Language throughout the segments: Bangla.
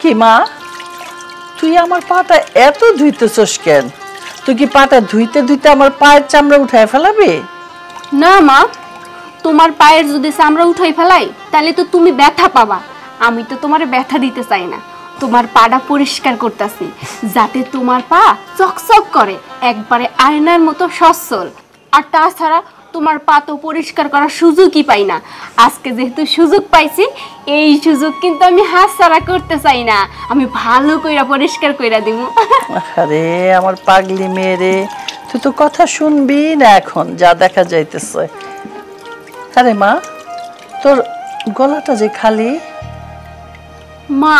কি মা, তুই আমার পাটা এত ধুইতেছস কেন? তুই কি পাটা ধুইতে ধুইতে আমার পায়ের চামড়া উঠায় ফেলাবি? না মা, তোমার পায়ের যদি চামড়া উঠাই ফেলাই তাহলে তো তুমি ব্যথা পাবা। আমি তো তোমার ব্যথা দিতে চাই না, তোমার পাটা পরিষ্কার করতেছি যাতে তোমার পা চকচক করে, একবারে আয়নার মতো সচ্ছল। আর তাছাড়া তোমার পা তো পরিষ্কার করার সুযোগই পাই না। আজকে যেহেতু সুযোগ পাইছি, এই সুযোগ কিন্তু আমি হাতছাড়া করতে চাই না। আমি ভালো কইরা পরিষ্কার কইরা দিব। আরে আমার পাগলি মেয়ে রে, তুই তো কথা শুনবি না এখন, যা দেখা যাইতেছে। আরে মা, তোর গলাটা যে খালি। মা,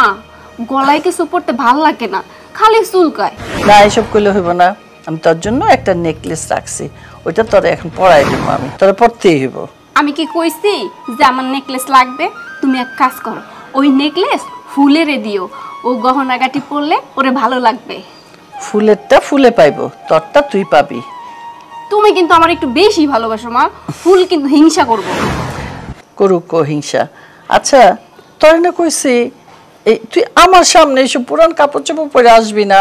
গলায় কিছু পড়তে ভাল লাগে না, খালি চুলকায়। না, এসব করলে হইব না। আমি তোর জন্য একটা নেকলেস রাখছি, ওইটা তোরা এখন পরাই দিব। আমি তোরা পরতেই হইব। আমি কি কইছি যে আমার নেকলেস লাগবে? তুমি এক কাজ করো, ওই নেকলেস ফুলেরে দিও, ও গহনাগাটি পরলে ওরে ভালো লাগবে। ফুলেরটা ফুলে পাইবো, তোরটা তুই পাবি। তুমি কিন্তু আমার একটু বেশি ভালোবাসো মা, ফুল কিন্তু হিংসা করবো। করুক হিংসা। আচ্ছা, তোর না কইছি এই তুই আমার সামনে এসব পুরান কাপড় চোপড় পরে আসবি না।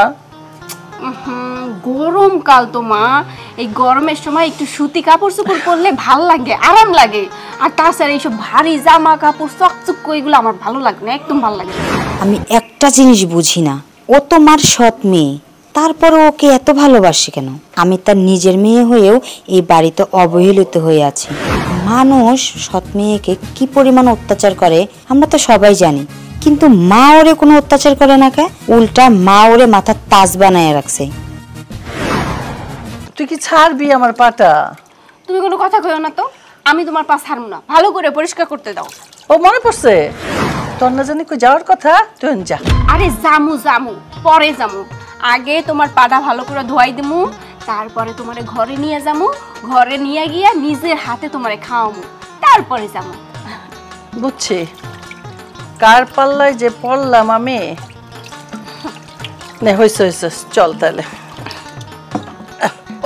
গরমকাল তো মা, এই গরমের সময় একটু সুতি কাপড় চোপড় পরলে ভাল লাগে, আরাম লাগে। আর তাছাড়া এইসব ভারী জামা কাপড় চকচক এগুলো আমার ভালো লাগে না, একদম ভালো লাগে। আমি একটা জিনিস বুঝি না, ও তোমার সৎ মেয়ে, তারপরে ওকে এত ভালোবাসে কেন? আমি তার নিজের মেয়ে হয়েও এই বাড়িতে অবহেলিত হয়ে আছি। মানুষ সৎ মেয়েকে কি পরিমাণ অত্যাচার করে আমরা তো সবাই জানি, কিন্তু মা ওরে কোনো অত্যাচার করে না কে? উল্টা মা ওরে মাথার তাজ বানায় রাখছে। তুই কি ছাড়বি আমার পাটা? তুমি কোনো কথা কইও না তো, আমি তোমার পা ছাড়ব না, ভালো করে পরিষ্কার করতে দাও। ও মনে পড়ছে, তোর না জানি কই যাওয়ার কথা, তুই যা। আরে জামু জামু, পরে জামু। আগে তোমার পাটা ভালো করে ধোয়াই দিমু, তারপরে তোমারে ঘরে নিয়ে যামু, ঘরে নিয়ে গিয়া নিজের হাতে তোমারে খাওয়ামু, তারপরে যামু। বুঝছি, কার পাল্লায় যে পড়লাম আমি। নে হইছে হইছে, চল তাহলে।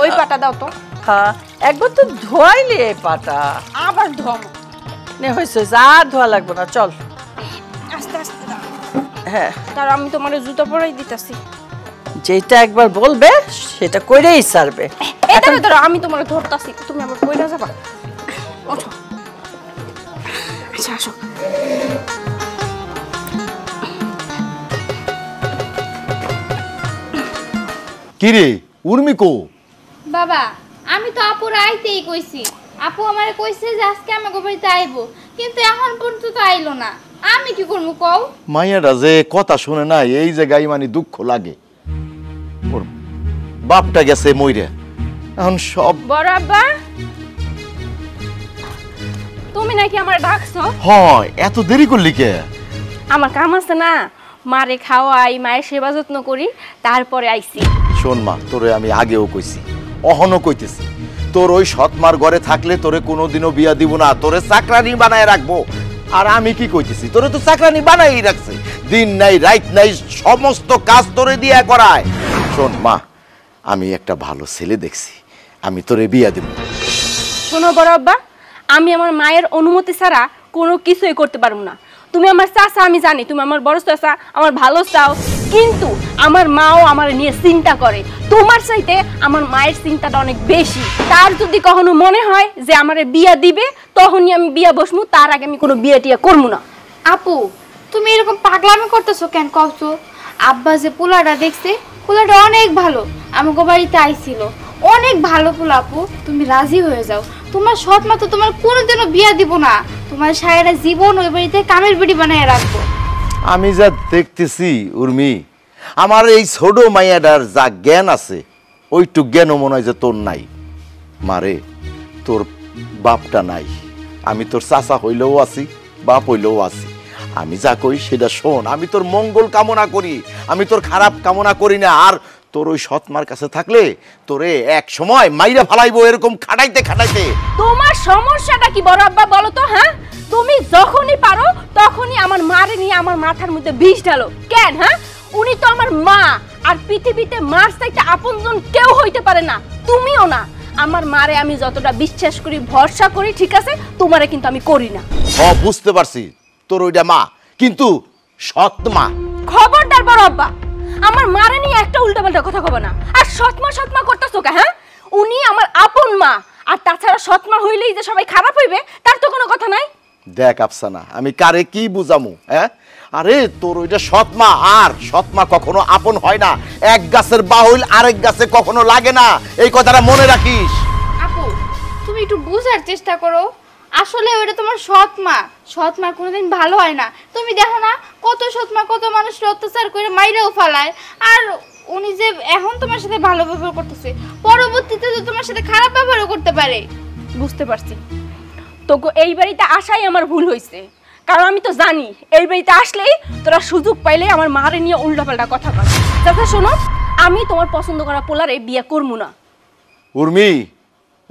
ওই পাটা দাও তো। হ্যাঁ, একবার তো ধোয়াইলি এই পাটা, আবার ধোয়ামু। নে হইছে হইছে, আর ধোয়া লাগবে না, চল। আস্তে আস্তে দাও। হ্যাঁ, তার আমি তোমারে জুতো পরাই দিতেছি। যেটা একবার বলবে সেটা কইরেই ছাড়বে। এটা ধরো, আমি তোমারে ধরতাছি, তুমি আমার কইরা যাবা। ওঠো। আচ্ছা আসো। কি রে উর্মি কো? বাবা, আমি তো আপুর আইতেই কইছি। আপু আমারে কইছে যে আজকে আমি গোবাড়িতে আইবো, কিন্তু এখন পর্যন্ত তো আইলো না। আমি কি করবো কও? মাইয়াটা যে কথা শুনে না, এই জায়গায় মানে দুঃখ লাগে। ওর বাপটা গেছে মইরে, এখন সব। বড় আব্বা, তুমি নাকি আমার ডাকছো? হয়, এত দেরি করলি কে? আমার কাম আছে না, মারে খাওয়াই, মায়ের সেবা যত্ন করি, তারপরে আইছি। শোন মা, তোরে আমি আগেও কইছি, অহনও কইতেছি, তোর ওই সৎমার ঘরে থাকলে তোরে কোনোদিনও বিয়া দিব না, তোরে চাকরানি বানায় রাখবো। আর আমি কি কইতেছি, তোরে তো চাকরানি বানাই রাখছে, দিন নাই রাত নাই সমস্ত কাজ তোরে দিয়া করায়। শোন মা, আমি একটা ভালো ছেলে দেখছি, আমি তোরে বিয়া দিব। শোনো বড় আব্বা, আমি আমার মায়ের অনুমতি ছাড়া কোনো কিছুই করতে পারবো না। তুমি আমার চাচা, আমি জানি তুমি আমার বড় চাচা, আমার ভালো চাও, কিন্তু আমার মাও আমার নিয়ে চিন্তা করে। তোমার চাইতে আমার মায়ের চিন্তাটা অনেক বেশি। তার যদি কখনো মনে হয় যে আমারে বিয়া দিবে, তখনই আমি বিয়া বসমু, তার আগে আমি কোনো বিয়া টিয়া করবো না। আপু, তুমি এরকম পাগলামি করতেছো কেন কওছো? আব্বা যে পোলাটা দেখছে, পোলাটা অনেক ভালো, আমাকে বাড়িতে আইছিল, অনেক ভালো পোলা। আপু, তুমি রাজি হয়ে যাও। তোমার সৎ মা তো তোমার কোনোদিনও বিয়া দিব না, তোমার সারাটা জীবন ওই বাড়িতে কামের বিড়ি বানায় রাখবো। আমি যা দেখতেছি উর্মি, আমার এই ছোট মাইয়াটার যা জ্ঞান আছে, ওইটুক জ্ঞানও মনে হয় যে তোর নাই। মারে, তোর বাপটা নাই, আমি তোর চাচা হইলেও আছি, বাপ হইলেও আছি। আমি যা কই সেটা শোন, আমি তোর মঙ্গল কামনা করি, আমি তোর খারাপ কামনা করি না। আর তোর ওই সৎমার কাছে থাকলে তোরে এক সময় মাইরা ফালাইবো, এরকম খাটাইতে খাটাইতে। তোমার সমস্যাটা কি বড় আব্বা বলো তো? হ্যাঁ, তুমি যখনই পারো তখনই আমার মারে নিয়ে আমার মাথার মধ্যে বিষ ঢালো কেন? হ্যাঁ, উনি তো আমার মা, আর পৃথিবীতে মার চাইতে আপনজন কেউ হইতে পারে না, তুমিও না। আমার মারে আমি যতটা বিশ্বাস করি, ভরসা করি, ঠিক আছে, তোমারে কিন্তু আমি করি না। বুঝতে পারছি তোর ওইটা মা, কিন্তু সৎ মা, খবরদার বড় আব্বা, আমার মারে নিয়ে একটা উল্টাপাল্টা কথা কব না। আর সৎমা করতেছো কে? হ্যাঁ, উনি আমার আপন মা, আর তাছাড়া সৎমা হইলেই যে সবাই খারাপ হইবে তার তো কোনো কথা নাই। দেখ আফসানা, আমি কারে কি বুঝামু? হ্যাঁ, আরে তোর ওইটা সৎমা, আর সৎমা কখনো আপন হয় না। এক গাছের বাহুল আরেক গাছে কখনো লাগে না, এই কথাটা মনে রাখিস। আপু তুমি একটু বুঝার চেষ্টা করো, আসলে ওটা তোমার সৎ মা কোনোদিন ভালো হয় না। তুমি দেখো না কত সৎ মা কত মানুষকে অত্যাচার করে মাইরেও ফেলায়, আর উনি যে এখন তোমার সাথে ভালো ব্যবহার করতেছে, পরবর্তীতে তো তোমার সাথে খারাপ ব্যবহারও করতে পারে। বুঝতে পারছি, তোকে এই বাড়িতে আসাই আমার ভুল হয়েছে। কারণ আমি তো জানি এই বাড়িতে আসলেই তোরা সুযোগ পাইলে আমার মারে নিয়ে উল্টাপাল্টা কথা বল। চাচা শোনো, আমি তোমার পছন্দ করা পোলারে বিয়ে করবো না। উর্মি,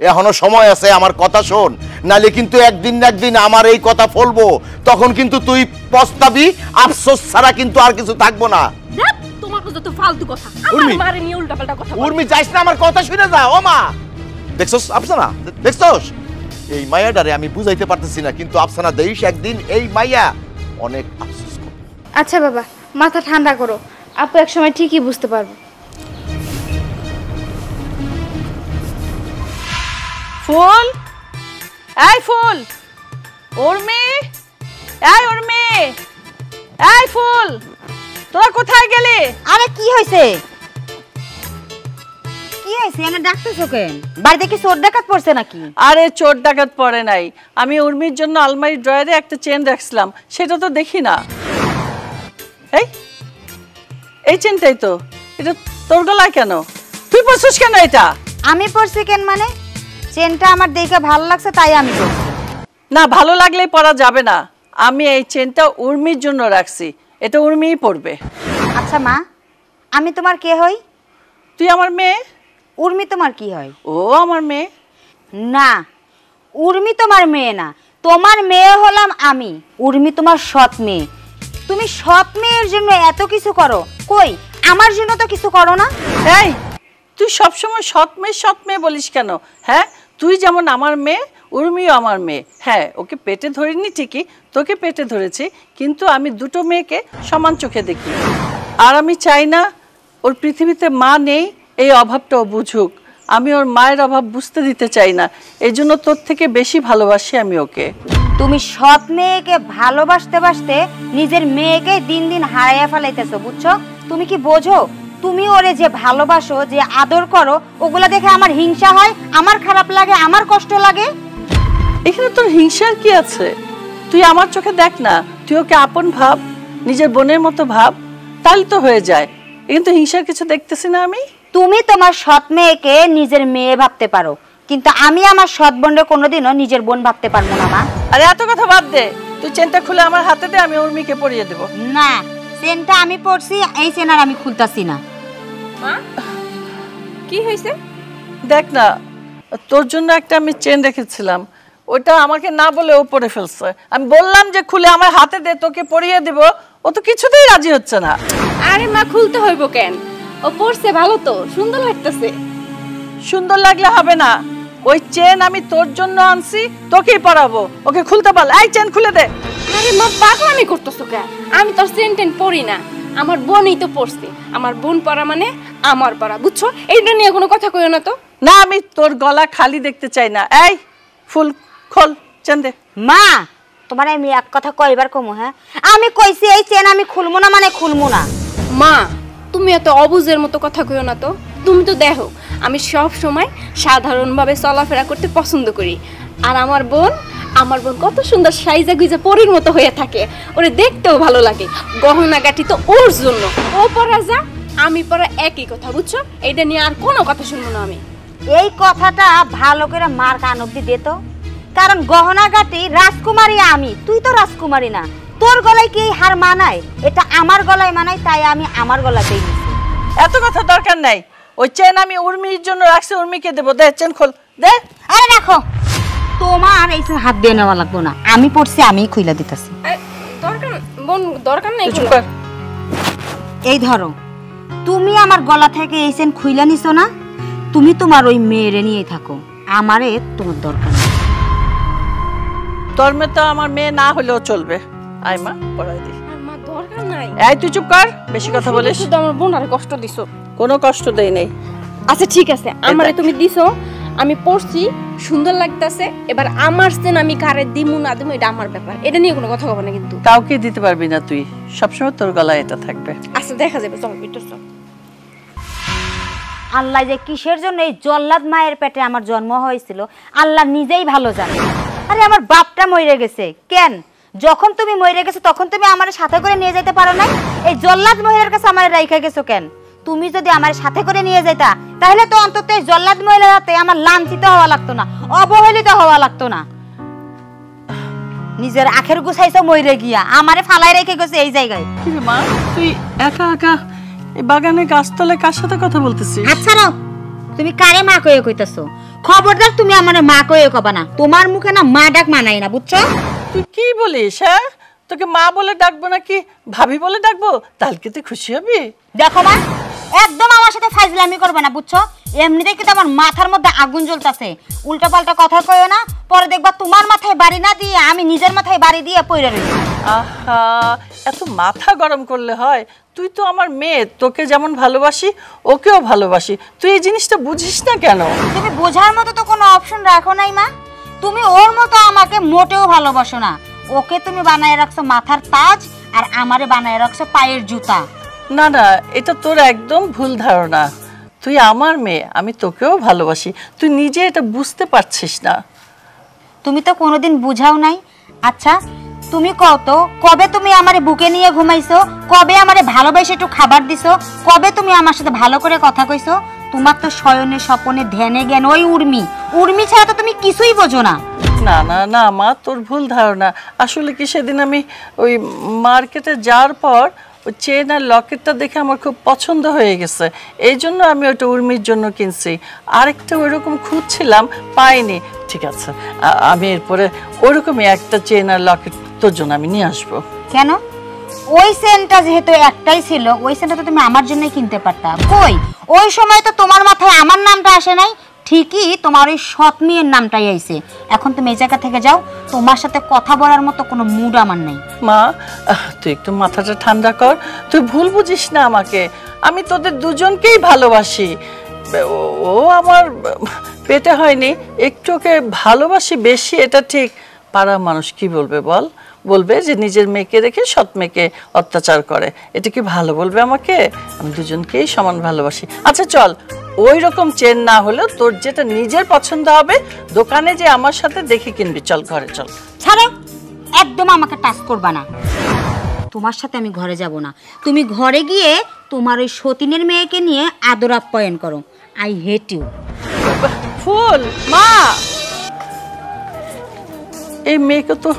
এখনো সময় আছে, আমার কথা শোন, নালে কিন্তু একদিন না একদিন আমার এই কথা ফলবো, তখন কিন্তু তুই পস্তাবি, আফসোস ছাড়া কিন্তু আর কিছু থাকবো না। দেখ তোমার কথা তো ফালতু কথা, আমার মারে নিয়ে উল্টাপাল্টা কথা বল। উর্মি যাইস না, আমার কথা শুনে যা। ও মা, দেখছস আফসানা, দেখছস এই মায়াটারে আমি বুঝাইতে পারতেছি না, কিন্তু আফসানা দেইস একদিন এই মাইয়া অনেক আফসোস করবে। আচ্ছা বাবা, মাথা ঠান্ডা করো, আপু এক সময় ঠিকই বুঝতে পারবো। ফুল, এই ফুল, উর্মি, এই উর্মি, এই ফুল, তোরা কোথায় গেলি? আরে কি হয়েছে? কি হয়েছে? এনে ডাকতেছো কেন? বাড়িতে কি চোর ডাকাত পড়ছে নাকি? আরে চোর ডাকাত পড়ে নাই, আমি উর্মির জন্য আলমারি ড্রয়ারে একটা চেন রাখছিলাম, সেটা তো দেখি না। এই চেনটাই তো, এটা তোর গলায় কেন? তুই পরছিস কেন এটা? আমি পড়ছি কেন মানে? চেনটা আমার দেখে ভালো লাগছে তাই আমি পড়ছি। না, ভালো লাগলেই পরা যাবে না। আমি এই চেনটা উর্মির জন্য রাখছি, এটা উর্মিই পরবে। আচ্ছা মা, আমি তোমার কে হই? তুই আমার মেয়ে। উর্মি তোমার কি হয়? ও আমার মেয়ে না, উর্মি তোমার মেয়ে না, তোমার মেয়ে হলাম আমি। উর্মি তোমার সৎ মেয়ে। তুমি সৎ মেয়ের জন্য এত কিছু করো, কই আমার জন্য তো কিছু করো না। এই, তুই সবসময় সৎ মেয়ে বলিস কেন? হ্যাঁ, তুই যেমন আমার মেয়ে, উর্মিও আমার মেয়ে। হ্যাঁ, ওকে পেটে ধরিনি ঠিকই, তোকে পেটে ধরেছি, কিন্তু আমি দুটো মেয়েকে সমান চোখে দেখি। আর আমি চাই না ওর পৃথিবীতে মা নেই এই অভাবটাও বুঝুক। আমি ওর মায়ের অভাব বুঝতে দিতে চাই না, এই জন্য তোর থেকে বেশি ভালোবাসি আমি ওকে। তুমি সৎ মেয়েকে ভালোবাসতে বাসতে নিজের মেয়েকে দিন দিন হারাইয়া ফেলাইতেছো, বুঝছো? তুমি কি বোঝো? তুমি ওরে যে ভালোবাসো, যে আদর করো, ওগুলা দেখে আমার হিংসা হয়, আমার খারাপ লাগে, আমার কষ্ট লাগে। এখানে তোর হিংসার কি আছে? তুই আমার চোখে দেখ না, তুই ওকে আপন ভাব, নিজের বোনের মতো ভাব, তাহলে তো হয়ে যায়। কিন্তু হিংসার কিছু দেখতেছি না আমি। তুমি তোমার সৎ মেয়েকে নিজের মেয়ে ভাবতে পারো, কিন্তু আমি আমার সৎ বোনকে কোনোদিনও নিজের বোন ভাবতে পারবো না মা। আরে এত কথা বাদ দে, তুই চেনটা খুলে আমার হাতে দে, আমি উর্মিকে পরিয়ে দেব। না, চেনটা আমি পরছি, এই চেন আর আমি খুলতাছি না। মা কি হয়েছে? দেখ না, তোর জন্য একটা আমি চেন রেখেছিলাম, ওটা আমাকে না বলে ও পরে ফেলছে। আমি বললাম যে খুলে আমার হাতে দে, তোকে পরিয়ে দেব, ও তো কিছুতেই রাজি হচ্ছে না। আরে মা, খুলতে হইব কেন? ও পড়ছে ভালো তো, সুন্দর লাগতেছে। সুন্দর লাগলে হবে না, ওই চেন আমি তোর জন্য আনছি, তোকেই পরাবো। ওকে খুলতে বল, এই চেন খুলে দে। আরে মা, পাগলামি করতেছো কেন? আমি তোর চেন টেন পরি না, আমার বোনই তো পড়ছে। আমার বোন পরা মানে আমার পরা, বুঝছো? এইটা নিয়ে কোনো কথা কইও না তো। না, আমি তোর গলা খালি দেখতে চাই না। এই ফুল, খোল চেন দে। মা, তোমার আমি এক কথা কয়বার কমু? হ্যাঁ, আমি কইছি এই চেন আমি খুলবো না মানে খুলবো না। মা, তুমি এত অবুঝের মতো কথা কইও না তো। তুমি তো দেখো আমি সব সময় সাধারণভাবে চলাফেরা করতে পছন্দ করি, আর আমার বোন কত সুন্দর সাইজা গুইজা পরীর মতো হয়ে থাকে, ওরে দেখতেও ভালো লাগে। গহনা গাঠি তো ওর জন্য, ও পরা যা আমি পরা একই কথা, বুঝছো? এইটা নিয়ে আর কোনো কথা শুনবো না আমি। এই কথাটা ভালো করে মার কান অব্দি দে তো, কারণ গহনা গাটি রাজকুমারী আমি, তুই তো রাজকুমারী না। তোর গলায় কি হার মানায়? এটা আমার গলায় মানায়, তাই আমি আমার গলাতেই নিছি। এত কথা দরকার নাই, ওই চেন আমি উর্মির জন্য রাখছি, উর্মিকে দেবো। দে চেন খোল দে। আরে রাখো, তোমার এই হাত দিয়ে নেওয়া লাগবো না, আমি পড়ছি, আমিই খুইলা দিতেছি। দরকার বোন, দরকার নেই। এই ধরো, তুমি আমার গলা থেকে এই চেন খুইলা নিছো না, তুমি তোমার ওই মেয়েরে নিয়ে থাকো, আমারে তোমার দরকার নেই। তোর মেয়ে তো আমার মেয়ে না হলেও চলবে। আয় মা, পড়াই দি। মা দরকার নাই। নাই। এই তুই চুপ কর, বেশি কথা বলিস। শুধু আমার বোনারে কষ্ট দিছো। কোনো কষ্ট দেই নাই। আচ্ছা ঠিক আছে, আমারে তুমি দিছো, আমি পড়ছি, সুন্দর লাগতাছে। এবার আমার সেন আমি কারে দিমু না দিমু এটা আমার ব্যাপার, এটা নিয়ে কোনো কথা হবে না কিন্তু। কাউকে দিতে পারবি না তুই, সবসময় তোর গলায় এটা থাকবে। আচ্ছা দেখা যাবে, চল ভিতর চল। আল্লাহ যে কিসের জন্য এই জল্লাদ মায়ের পেটে আমার জন্ম হয়েছিল আল্লাহ নিজেই ভালো জানে। আরে আমার বাপটা মরে গেছে কেন? যখন তুমি মরে গেছো তখন তুমি আমার সাথে করে নিয়ে যেতে পারো না? এই জল্লাদ মহিলার কাছে আমার রাইখা গেছো কেন? তুমি যদি আমার সাথে করে নিয়ে যেতা তাহলে তো অন্তত এই জল্লাদ মহিলার হাতে আমার লাঞ্ছিত হওয়া লাগতো না, অবহেলিত হওয়া লাগতো না। নিজের আখের গুছাইছো মরে গিয়া আমারে ফালাই রেখে গেছে এই জায়গায়। কি রে মা, তুই একা একা এই বাগানে গাছতলায় কার সাথে কথা বলতেছিস? আচ্ছা নাও, তুমি কারে মা কয়ে কইতাছো? খবরদার তুমি আমারে মা কয়ে কবা না, তোমার মুখে না মা ডাক মানাই না, বুঝছো? তুই কি বলিস? হ্যাঁ, তোকে মা বলে ডাকবো নাকি ভাবি বলে ডাকবো? তাহলে কি তুই খুশি হবি? দেখো মা, একদম আমার সাথে ফাজলামি করবে না, বুঝছো? এমনিতেই কিন্তু আমার মাথার মধ্যে আগুন জ্বলতাছে, উল্টাপাল্টা কথা কইও না, পরে দেখবা তোমার মাথায় বাড়ি না দিয়ে আমি নিজের মাথায় বাড়ি দিয়ে পইরা রইছি। আহা, এত মাথা গরম করলে হয়? তুই তো আমার মেয়ে, তোকে যেমন ভালোবাসি ওকেও ভালোবাসি, তুই এই জিনিসটা বুঝিস না কেন? তুমি বোঝার মতো তো কোনো অপশন রাখো নাই মা। তুমি ওর মতো আমাকে মোটেও ভালোবাসো না। ওকে তুমি বানায় রাখছো মাথার তাজ আর আমারে বানায় রাখছো পায়ের জুতা। না না, এটা তোর একদম ভুল ধারণা। তুই আমার মেয়ে, আমি তোকেও ভালোবাসি, তুই নিজে এটা বুঝতে পারছিস না। তুমি তো কোনোদিন বুঝাও নাই। আচ্ছা তুমি কত কবে তুমি আমারে বুকে নিয়ে ঘুমাইছো? কবে আমারে ভালোবেসে একটু খাবার দিছো? কবে তুমি আমার সাথে ভালো করে কথা কইছো? তোমার তো শয়নে স্বপনে ধ্যানে জ্ঞান ওই উর্মি ছাড়া তো তুমি কিছুই বোঝো না। না না না মা, তোর ভুল ধারণা। আসলে কি সেদিন আমি ওই মার্কেটে যাওয়ার পর ওই চেন আর লকেটটা দেখে আমার খুব পছন্দ হয়ে গেছে, এই জন্য আমি ওটা উর্মির জন্য কিনছি। আরেকটা ওইরকম খুঁজছিলাম, পাইনি। ঠিক আছে, আমি এরপরে ওইরকমই একটা চেন আর লকেট তোর জন্য আমি নিয়ে আসবো। কেন? ওই সেন্টটা যেহেতু একটাই ছিল, ওই সেন্টটা তো তুমি আমার জন্যই কিনতে পারতা। কই ওই সময় তো তোমার মাথায় আমার নামটা আসে নাই, ঠিকই তোমার ওই সৎ মেয়ের নামটাই আইছে। এখন তুমি এই জায়গা থেকে যাও, তোমার সাথে কথা বলার মতো কোনো মুড আমার নেই। মা, তুই একটু মাথাটা ঠান্ডা কর, তুই ভুল বুঝিস না আমাকে। আমি তোদের দুজনকেই ভালোবাসি। ও আমার পেটে হয়নি, একটু ওকে ভালোবাসি বেশি, এটা ঠিক। পাড়ার মানুষ কি বলবে বল? বলবে যে নিজের মেয়েকে রেখে সৎ মেয়েকে অত্যাচার করে, এটা কি ভালো বলবে আমাকে? আমি দুজনকেই সমান ভালোবাসি। আচ্ছা চল, ওই রকম চেন না হলেও তোর যেটা নিজের পছন্দ হবে দোকানে যে আমার সাথে দেখে কিনবি। চল ঘরে চল। ছাড়ো, একদম আমাকে টাচ করবা না। তোমার সাথে আমি ঘরে যাব না। তুমি ঘরে গিয়ে তোমার ওই সতীনের মেয়েকে নিয়ে আদর আপ্যায়ন করো। I hate you. ফুল মা, এই মেয়েকে তো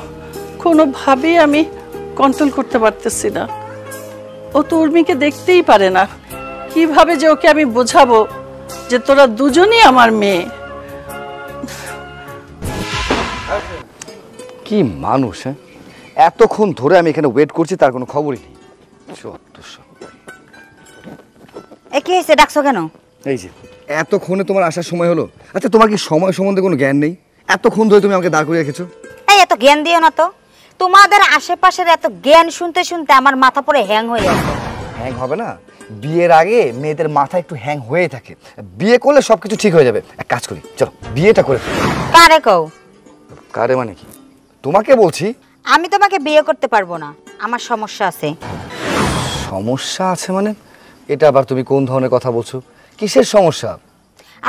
কোনোভাবেই আমি কন্ট্রোল করতে পারতেছি না। ও তো উর্মিকে দেখতেই পারে না। কিভাবে যে ওকে আমি বোঝাবো যে তোরা দুজনই আমার মেয়ে? কি মানুষ! হ্যাঁ, এতক্ষণ ধরে আমি এখানে ওয়েট করছি, তার কোনো খবরই নেই। এ কি হয়েছে, ডাকছো কেন? এই যে এতক্ষণে তোমার আসার সময় হলো। আচ্ছা তোমার কি সময় সম্বন্ধে কোনো জ্ঞান নেই? এতক্ষণ ধরে তুমি আমাকে দাঁড় করিয়ে রেখেছো। এই এত জ্ঞান দিও না তো। তোমাদের আশেপাশের এত জ্ঞান শুনতে শুনতে আমার মাথা পড়ে হ্যাং হয়ে যাচ্ছে। হ্যাং হবে না, বিয়ের আগে মেয়েদের মাথা একটু হ্যাং হয়ে থাকে। বিয়ে করলে সবকিছু ঠিক হয়ে যাবে। এক কাজ করি, চলো বিয়েটা করে ফেলি। কারে কও? কারে মানে কি? তোমাকে বলছি। আমি তোমাকে বিয়ে করতে পারবো না, আমার সমস্যা আছে। সমস্যা আছে মানে? এটা আবার তুমি কোন ধরনের কথা বলছো? কিসের সমস্যা?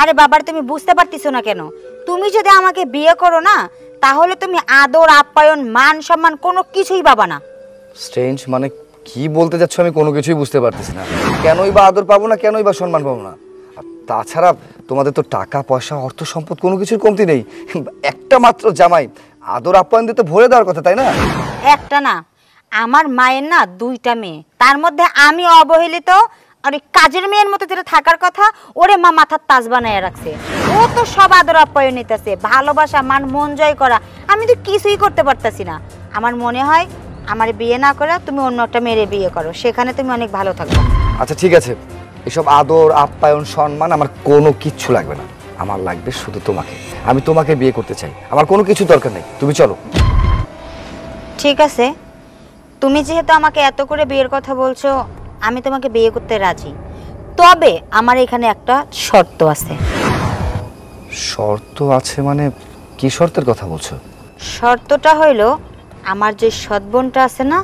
আরে বাবার, তুমি বুঝতে পারতেছো না কেন? তুমি যদি আমাকে বিয়ে করো না তাহলে তুমি আদর আপ্যায়ন মান সম্মান কোনো কিছুই পাবা না। স্ট্রেঞ্জ, মানে কি বলতে যাচ্ছ আমি কোনো কিছুই বুঝতে পারতেছি না। কেনই বা আদর পাবো না, কেনই বা সম্মান পাবো না? আর তাছাড়া তোমাদের তো টাকা পয়সা অর্থ সম্পদ কোনো কিছুর কমতি নেই। একটা মাত্র জামাই, আদর আপ্যায়ন দিতে ভরে দেওয়ার কথা, তাই না? একটা না, আমার মায়ের না দুইটা মেয়ে, তার মধ্যে আমি অবহেলিত। আর ওই কাজের মেয়ের মতো যেটা থাকার কথা ওরে মা মাথার তাজ বানায় রাখছে। ও তো সব আদর আপ্যায়ন নিতেছে, ভালোবাসা মান মন জয় করা। আমি তো কিছুই করতে পারতাছি না। আমার মনে হয় আমার বিয়ে না করে তুমি অন্য একটা মেয়ের বিয়ে করো, সেখানে তুমি অনেক ভালো থাকবে। আচ্ছা ঠিক আছে, এসব আদর আপ্যায়ন সম্মান আমার কোনো কিচ্ছু লাগবে না। আমার লাগবে শুধু তোমাকে। আমি তোমাকে বিয়ে করতে চাই, আমার কোনো কিছু দরকার নেই। তুমি চলো। ঠিক আছে, তুমি যেহেতু আমাকে এত করে বিয়ের কথা বলছো, আমি তোমাকে বিয়ে করতে রাজি। তবে আমার এখানে একটা শর্ত আছে। শর্ত আছে মানে কি শর্তের কথা বলছো? শর্তটা হইল, আমার যে সৎ বোনটা আছে না,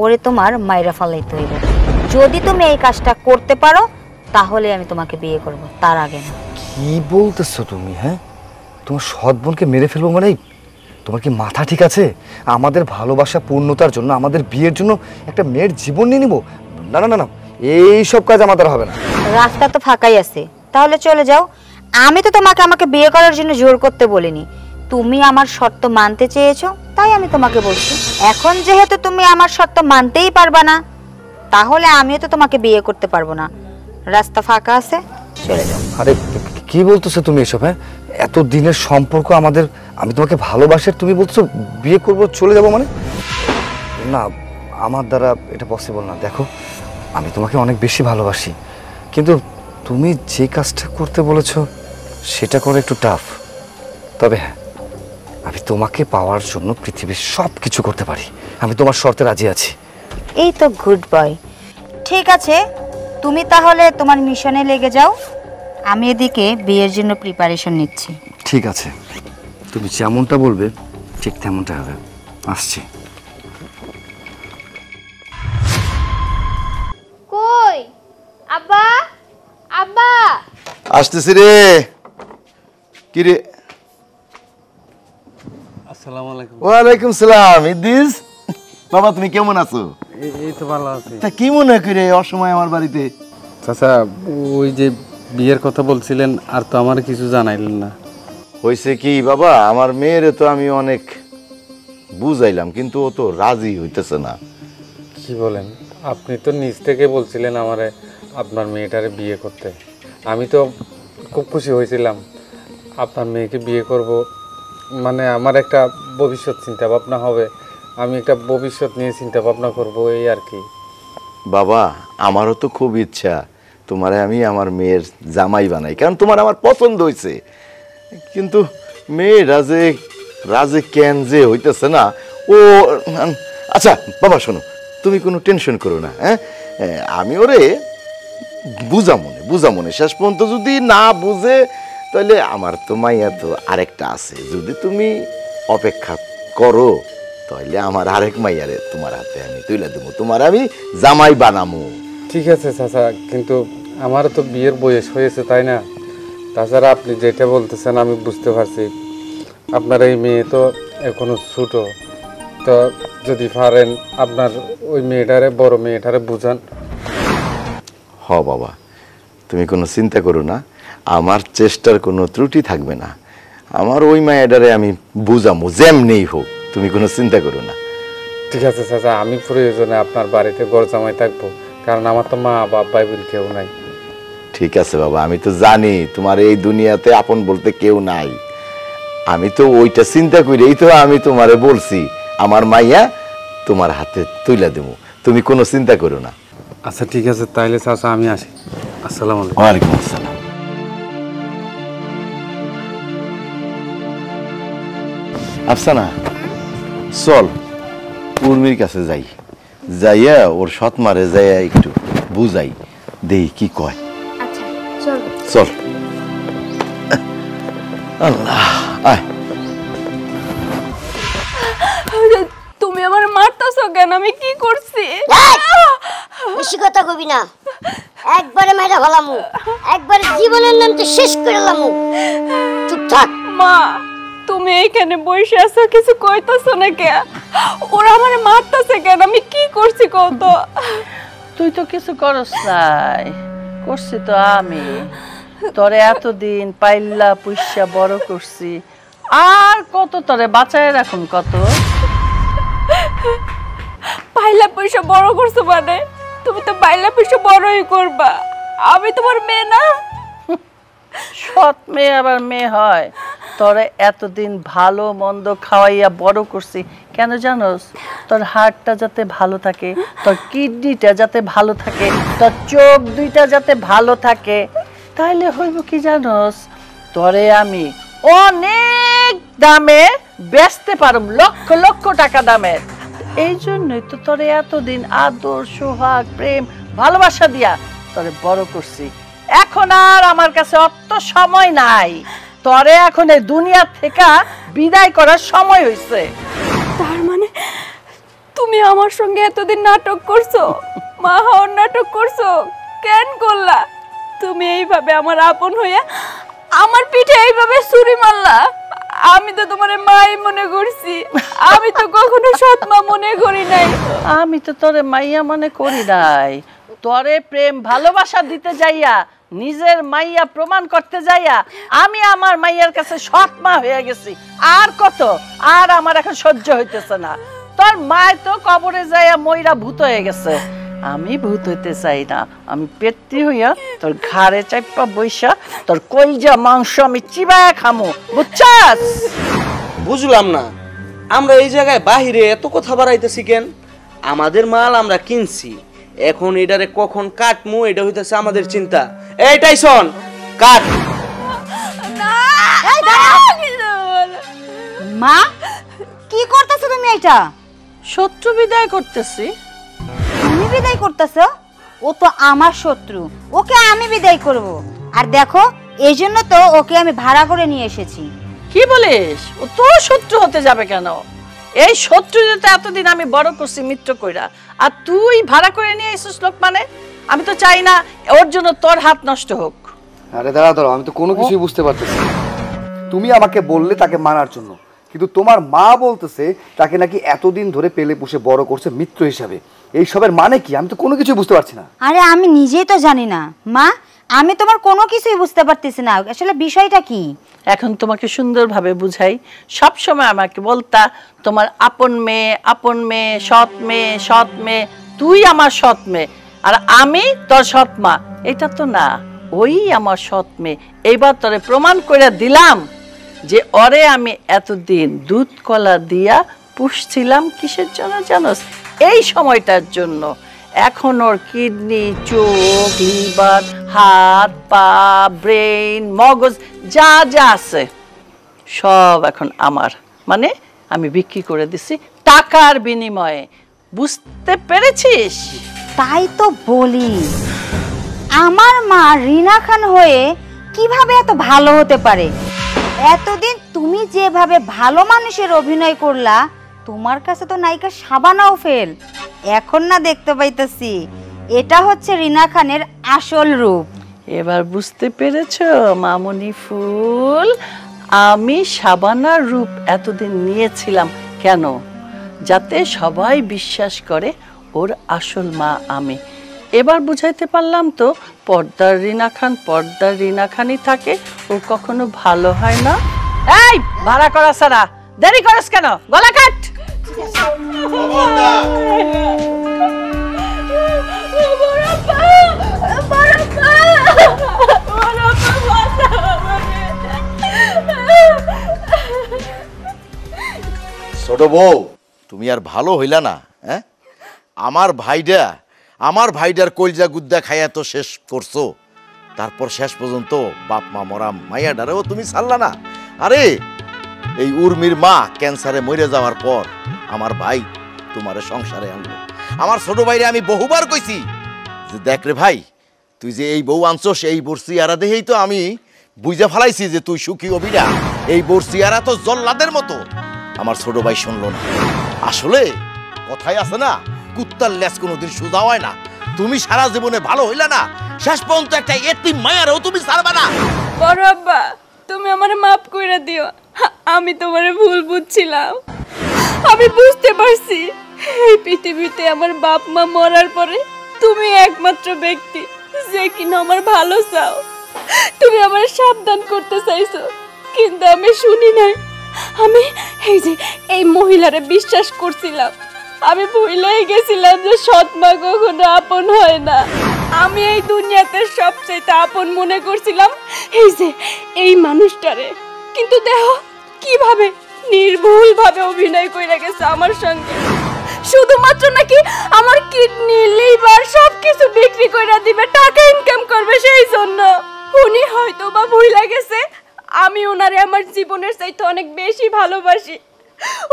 ওরে তোমার মাইরা ফালাইতে হইব। যদি তুমি এই কাজটা করতে পারো তাহলে আমি তোমাকে বিয়ে করব, তার আগে না। কি বলতেছো তুমি? হ্যাঁ, তোমার সৎ বোনকে মেরে ফেলবো মানে? তোমার কি মাথা ঠিক আছে? আমাদের ভালোবাসা পূর্ণতার জন্য, আমাদের বিয়ের জন্য একটা মেয়ের জীবন নিয়ে নিব? না না না না, এই সব কাজ আমাদের হবে না। রাস্তা তো ফাঁকাই আছে, তাহলে চলে যাও। আমি তো তোমাকে আমাকে বিয়ে করার জন্য জোর করতে বলিনি, তুমি আমার শর্ত মানতে চেয়েছো তাই আমি তোমাকে বলছি। এখন যেহেতু তুমি আমার শর্ত মানতেই পারবা না, তাহলে আমিও তো তোমাকে বিয়ে করতে পারবো না। রাস্তা ফাঁকা আছে, চলে যাও। আরে কি বলতেছো তুমি এসব? হ্যাঁ, এত দিনের সম্পর্ক আমাদের, আমি তোমাকে ভালোবাসি, তুমি বলছো বিয়ে করব চলে যাব মানে? না, আমার দ্বারা এটা পসিবল না। দেখো, আমি তোমাকে অনেক বেশি ভালোবাসি, কিন্তু তুমি যে কাজটা করতে বলেছো সেটা করে একটু টাফ। তবে হ্যাঁ, আমি তোমাকে পাওয়ার জন্য পৃথিবীর সব কিছু করতে পারি। আমি তোমার শর্তে রাজি আছি। এই তো গুড বয়। ঠিক আছে, তুমি তাহলে তোমার মিশনে লেগে যাও, আমি এদিকে বিয়ের জন্য প্রিপারেশন নিচ্ছি। ঠিক আছে, তুমি যেমনটা বলবে ঠিক তেমনটা হবে। আসছি। কই আব্বা? আব্বা আসতেছি রে। কি রে? আসসালামু আলাইকুম। ওয়ালাইকুম সালাম। ইদ্রিস বাবা, তুমি কেমন আছো? এই তো ভালো আছি। তা কি মনে করে অসময় আমার বাড়িতে? চাচা, ওই যে বিয়ের কথা বলছিলেন, আর তো আমার কিছু জানাইলেন না। হয়েছে কি বাবা, আমার মেয়েরে তো আমি অনেক বুঝাইলাম, কিন্তু ও তো রাজি হইতেছে না। কি বলেন? আপনি তো নিজ থেকে বলছিলেন আমারে আপনার মেয়েটারে বিয়ে করতে। আমি তো খুব খুশি হয়েছিলাম আপনার মেয়েকে বিয়ে করব, মানে আমার একটা ভবিষ্যৎ চিন্তা ভাবনা হবে, আমি একটা ভবিষ্যৎ নিয়ে চিন্তা ভাবনা করবো, এই আর কি। বাবা, আমারও তো খুব ইচ্ছা তোমারে আমি আমার মেয়ের জামাই বানাই, কারণ তোমার আমার পছন্দ হয়েছে। কিন্তু মেয়েরা যে রাজে কেন যে হইতেছে না ও। আচ্ছা বাবা শোনো, তুমি কোনো টেনশন করো না। হ্যাঁ, আমি ওরে বুঝা মনে শেষ পর্যন্ত যদি না বুঝে, তাহলে আমার তো মাইয়া তো আরেকটা আছে। যদি তুমি অপেক্ষা করো তাহলে আমার আরেক মাইয়ারে তোমার হাতে আমি তুলে দেবো, তোমার আমি জামাই বানামো। ঠিক আছে চাচা, কিন্তু আমারও তো বিয়ের বয়স হয়েছে, তাই না? তাছাড়া আপনি যেটা বলতেছেন আমি বুঝতে পারছি, আপনার এই মেয়ে তো এখনো ছোট। তো যদি পারেন আপনার ওই মেয়েটারে, বড় মেয়েটারে বুঝান। হ বাবা, তুমি কোনো চিন্তা করো না, আমার চেষ্টার কোনো ত্রুটি থাকবে না। আমার ওই মায়াডারে আমি বুঝামো যেমনি হোক, তুমি কোনো চিন্তা করো না। ঠিক আছে চাচা, আমি প্রয়োজনে আপনার বাড়িতে ঘর জামাই থাকবো, কারণ আমার তো মা বাপ ভাই বোন কেউ নাই। ঠিক আছে বাবা, আমি তো জানি তোমার এই দুনিয়াতে আপন বলতে কেউ নাই। আমি তো ওইটা চিন্তা করেই তো আমি তোমারে বলছি আমার মাইয়া তোমার হাতে তুলে দেবো, তুমি কোনো চিন্তা করো না। আচ্ছা ঠিক আছে, তাইলে চাচা আমি আসি। আসসালামু আলাইকুম। ওয়ালাইকুম আসসালাম। আফসানা, চল উর্মির কাছে যাই, যাইয়া ওর সৎ মারে যাইয়া একটু বুঝাই দেই কি কয়। আচ্ছা চল। চল। আল্লাহ, আয়। তুমি আমার মারতাছো কেন? আমি কি করছি? বেশি কথা কবি না, একবারে মেয়েটা ভালামু, একবারে জীবনের নাম তো শেষ করে লামু। চুপ থাক। মা, তুমি এইখানে বসে আছো, কিছু কইতাছো না কে? ওরা আমারে মারতাছে কেন? আমি কি করছি কত? তুই তো কিছু করস নাই, করছি তো আমি। তোরে এতদিন পাইল্লা পুষ্যা বড় করছি, আর কত তোরে বাঁচায় রাখুন কত। পাইলা পয়সা বড় করছো মানে? তুমি তো পাইলা পয়সা বড়ই করবা, আমি তোমার মেয়ে না? সৎ মেয়ে আবার মেয়ে হয়? তোরে এতদিন ভালো মন্দ খাওয়াইয়া বড় করছি কেন জানোস? তোর হার্টটা যাতে ভালো থাকে, তোর কিডনিটা যাতে ভালো থাকে, তোর চোখ দুইটা যাতে ভালো থাকে। তাইলে হইব কি জানোস, তোরে আমি অনেক দামে বেচতে পারুম, লক্ষ লক্ষ টাকা দামের। এই জন্যই তো তোরে এতদিন আদর সোহাগ প্রেম ভালোবাসা দিয়া তোরে বড় করছি। এখন আর আমার কাছে অত সময় নাই, তোরে এখন এই দুনিয়া থেকে বিদায় করার সময় হয়েছে। তার মানে তুমি আমার সঙ্গে এতদিন নাটক করছো, মা হওয়ার নাটক করছো, কেন করলা? তুমি এইভাবে আমার আপন হইয়া আমার পিঠে এইভাবে ছুরি মারলা। আমি তো তোমার মাই মনে করছি, আমি তো কখনো সৎ মা মনে করি নাই। আমি তো তোরে মাইয়া মনে করি নাই, তোরে প্রেম ভালোবাসা দিতে যাইয়া নিজের মাইয়া প্রমাণ করতে যাইয়া আমি আমার মাইয়ার কাছে সৎ মা হয়ে গেছি। আর কত, আর আমার এখন সহ্য হইতেছে না। তোর মায় তো কবরে যাইয়া মইরা ভূত হয়ে গেছে, আমি ভূত হইতে চাই না। আমি পেট্টি হইয়া তোর ঘাড়ে চাইপা বইসা তোর কলজা মাংস আমি চিবায়া খামু, বুঝছাস? বুঝলাম না, আমরা এই জায়গায় বাহিরে এত কথা বাড়াইতেছি কেন? আমাদের মাল আমরা কিনছি, এখন এটারে কখন কাটমু এটা হইতেছে আমাদের চিন্তা। এইটাই শোন, কাট। মা কি করতেছো তুমি? এটা শত্রু বিদায় করতেছি। তুমি বিদায় করতেছো? ও তো আমার শত্রু, ওকে আমি বিদায় করব। আর দেখো, এই জন্য তো ওকে আমি ভাড়া করে নিয়ে এসেছি। কি বলিস? ও তোর শত্রু হতে যাবে কেন? এই শত্রু তো এতদিন আমি বড় করছি মিত্র কইরা, আর তুই ভাড়া করে নিয়ে এসেছিস লোক। মানে আমি তো চাই না ওর জন্য তোর হাত নষ্ট হোক। আরে দাঁড়া দাঁড়াও, আমি তো কোনো কিছুই বুঝতে পারতেছি না। তুমি আমাকে বললে তাকে মানার জন্য, কিন্তু তোমার মা বলতেছে তাকে নাকি এতদিন ধরে পেলে পুষে বড় করছে মিত্র হিসাবে। এইসবের মানে কি? আমি তো কোনো কিছুই বুঝতে পারছি না। আরে আমি নিজেই তো জানি না মা, আমি তোমার কোনো কিছুই বুঝতে পারতেছি না। আসলে বিষয়টা কি? এখন তোমাকে সুন্দরভাবে বুঝাই। সব সময় আমাকে বলতা তোমার আপন মেয়ে, আপন মেয়ে, সৎ মেয়ে, সৎ মেয়ে, তুই আমার সৎ মেয়ে আর আমি তোর সৎ মা। এটা তো না, ওই আমার সৎ মেয়ে। এইবার তোরে প্রমাণ করে দিলাম যে ওরে আমি এতদিন দুধ কলা দিয়া পুষছিলাম কিসের জন্য জানোস? এই সময়টার জন্য। এখন ওর কিডনি, চোখ, লিভার, হাত, পা, ব্রেন, মগজ যা যা আছে সব এখন আমার। মানে আমি বিক্রি করে দিছি টাকার বিনিময়ে। বুঝতে পেরেছিস? তাই তো বলি, আমার মা রিনা খান হয়ে কিভাবে এত ভালো হতে পারে? এতদিন তুমি যেভাবে ভালো মানুষের অভিনয় করলা, তোমার কাছে তো নায়িকা শাবানাও ফেল। এখন না দেখতে পাইতেছি এটা হচ্ছে রিনা খানের আসল রূপ। এবার বুঝতে পেরেছো মামনি ফুল? আমি শাবানার রূপ এতদিন নিয়েছিলাম কেন? যাতে সবাই বিশ্বাস করে ওর আসল মা আমি। এবার বুঝাইতে পারলাম তো, পর্দার রিনা খান পর্দার রিনা খানই থাকে, ও কখনো ভালো হয় না। এই ভাড়া করা সারা দেরি করিস কেন? গলা কাট। ছোট বউ, তুমি আর ভালো হইলা না। হ্যাঁ, আমার ভাইডার কলজা গুদ্দা খাইয়া তো শেষ করছো, তারপর শেষ পর্যন্ত বাপ মা মরা মাইয়াডারেও তুমি ছাড়লা না। আরে এই উর্মির মা ক্যান্সারে মরে যাওয়ার পর আমার ভাই তোমারে সংসারে আনলো। আমার ছোট ভাইরে আমি বহুবার কইছি যে দেখ রে ভাই, তুই যে এই বউ আনছস, এই বর্ষিয়ারা দেখেই তো আমি বুঝে ফেলাইছি যে তুই সুখী হবি না। এই বর্ষিয়ারা তো জল্লাদের মতো। আমার ছোট ভাই শুনলো না। আসলে কথাই আছে না, কুত্তার লেজ কোনোদিন সোজা হয় না। তুমি সারা জীবনে ভালো হইলা না, শেষ পর্যন্ত একটা এতিম মায়ারও তুমি ছাড়বা না। বড় আব্বা, তুমি আমারে মাফ কইরা দিও। আমি তোমারে ভুল বুঝছিলাম। আমি বুঝতে পারছি এই পৃথিবীতে আমার বাপ মা মরার পরে তুমি একমাত্র ব্যক্তি যে কিনা আমার ভালো চাও। তুমি আমার সাবধান করতে চাইছো, কিন্তু আমি শুনি নাই। আমি এই মহিলারে বিশ্বাস করছিলাম। আমি ভুলেই গেছিলাম যে সৎ মা কখনো আপন হয় না। আমি এই দুনিয়াতে সবচেয়ে আপন মনে করছিলাম এই মানুষটারে। কিন্তু দেখো কিভাবে নির্ভুল ভাবে অভিনয় করে গেছে আমার সঙ্গে। শুধুমাত্র নাকি আমার কিডনি, লিভার সবকিছু বিক্রি করে দিবে, টাকা ইনকাম করবে, সেই জন্য উনি হয়তো বা ভুলে গেছে আমি ওনারে আমার জীবনের চাইতে অনেক বেশি ভালোবাসি।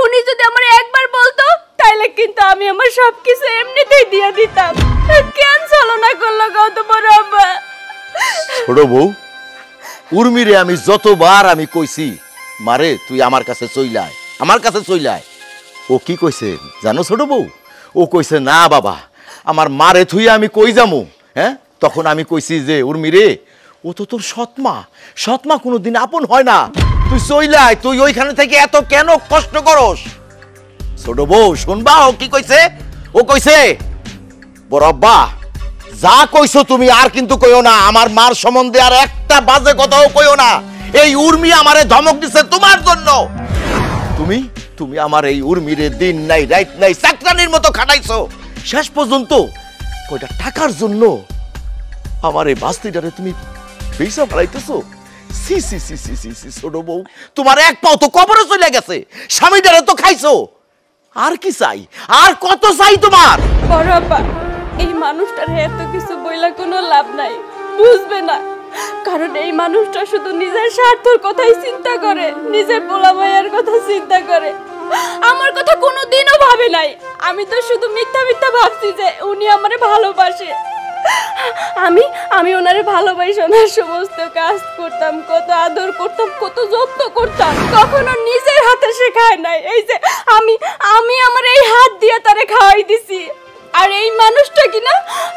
উনি যদি আমার একবার বলতো তাহলে কিন্তু আমি আমার সবকিছু এমনিতেই দিয়ে দিতাম। কেন ছলনা করলো কও তো বড় আব্বা? ছোট বউ, উর্মিরে আমি যতবার আমি কইছি মারে তুই আমার কাছে চইলায়, আমার কাছে চইলায়, ও কি কইছে জানো ছোট বউ? ও কইছে না বাবা, আমার মারে থুই আমি কই যামু। হ্যাঁ, তখন আমি কইছি যে উর্মিরে ও তো তোর সৎমা, সৎমা কোনোদিন আপন হয় না, তুই চইলায়, তুই ওইখানে থেকে এত কেন কষ্ট করস? ছোট বউ শুনবা ও কি কইছে? ও কইছে বড় আব্বা যা কইছো তুমি আর কিন্তু কইও না, আমার মার সম্বন্ধে আর একটা বাজে কথাও কইও না। এই উর্মি আমারে ধমক দিছে তোমার জন্য। তুমি তুমি আমার এই উর্মিরে দিন নাই রাত নাই চাকরানির মতো খাটাইছো, শেষ পর্যন্ত কয়টা টাকার জন্য আমার এই বাস্তিটারে তুমি বেচা ফেলাইতেছো। সি সি সি সি সি সি ছোট বউ, তোমার এক পাও তো কবরে চলে গেছে, স্বামীটারে তো খাইছো, আর কি চাই, আর কত চাই তোমার? বড় আব্বা, এই মানুষটার এত কিছু বইলা কোনো লাভ নাই, বুঝবে না। কারণ এই মানুষটা শুধু নিজের স্বার্থের কথাই চিন্তা করে, নিজের পোলা মায়ের কথা চিন্তা করে, আমার কথা কোনোদিনও ভাবে নাই। আমি তো শুধু মিথ্যা মিথ্যা ভাবছি যে উনি আমারে ভালোবাসে। আমি ওনারে ভালোবাসি, ওনার সমস্ত কাজ করতাম, কত আদর করতাম, কত যত্ন করতাম, কখনো নিজের হাতে সে খায় নাই। এই যে আমি আমার এই হাত দিয়ে তারে খাওয়াই দিছি। আর এই মানুষটা কিনা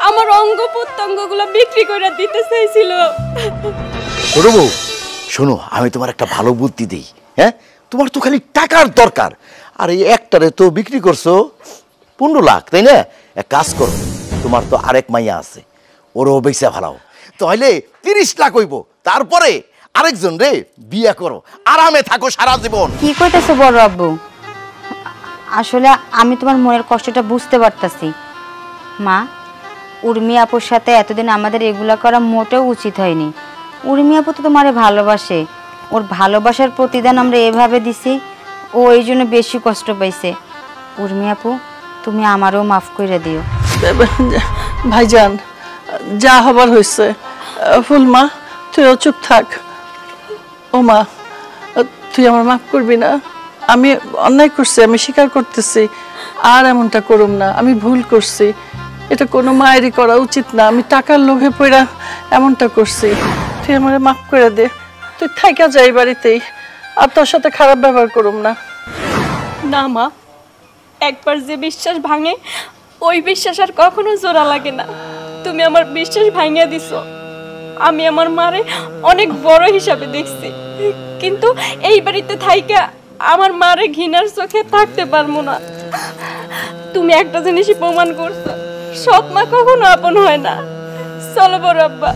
আমার অঙ্গ প্রত্যঙ্গগুলো বিক্রি করে দিতে চাইছিল। ছোট বউ শোনো, আমি তোমার একটা ভালো বুদ্ধি দিই। হ্যাঁ, তোমার তো খালি টাকার দরকার, আর এই একটারে তো বিক্রি করছো 15 লাখ, তাই না? এক কাজ করো, তোমার তো আরেক মাইয়া আছে, ওরও বেচা ভালাও, তাহলে 30 লাখ হইব। তারপরে আরেকজন রে বিয়ে করো, আরামে থাকো সারা জীবন। কি কইতেছো বড় আব্বু? আসলে আমি তোমার মনের কষ্টটা বুঝতে পারতাছি মা। উর্মি আপুর সাথে এতদিন আমাদের এগুলা করা মোটেও উচিত হয়নি। উর্মি আপু তো তোমারে ভালোবাসে, ওর ভালোবাসার প্রতিদান আমরা এভাবে দিছি, ও এই জন্য বেশি কষ্ট পাইছে। উর্মি আপু, তুমি আমারও মাফ করে দিও। ভাইজান, যা হবার হয়েছে। ফুলমা, তুইও চুপ থাক। ও মা, তুই আমার মাফ করবি না? আমি অন্যায় করছি, আমি স্বীকার করতেছি, আর এমনটা করুম না। আমি ভুল করছি, এটা কোনো মায়েরই করা উচিত না। আমি টাকার লোভে পড়া এমনটা করছি, তুই আমার মাফ করে দে। তুই থাইকা যাই বাড়িতেই, আর তোর সাথে খারাপ ব্যবহার করুম না। না মা, একবার যে বিশ্বাস ভাঙে ওই বিশ্বাস আর কখনো জোড়া লাগে না। তুমি আমার বিশ্বাস ভাঙিয়ে দিছো। আমি আমার মারে অনেক বড় হিসাবে দেখছি, কিন্তু এই বাড়িতে থাইকা আমার মারে ঘৃণার চোখে থাকতে পারবো না। তুমি একটা জিনিসই প্রমাণ করছো, সৎ মা কখনো আপন হয় না। চলো বড় আব্বা।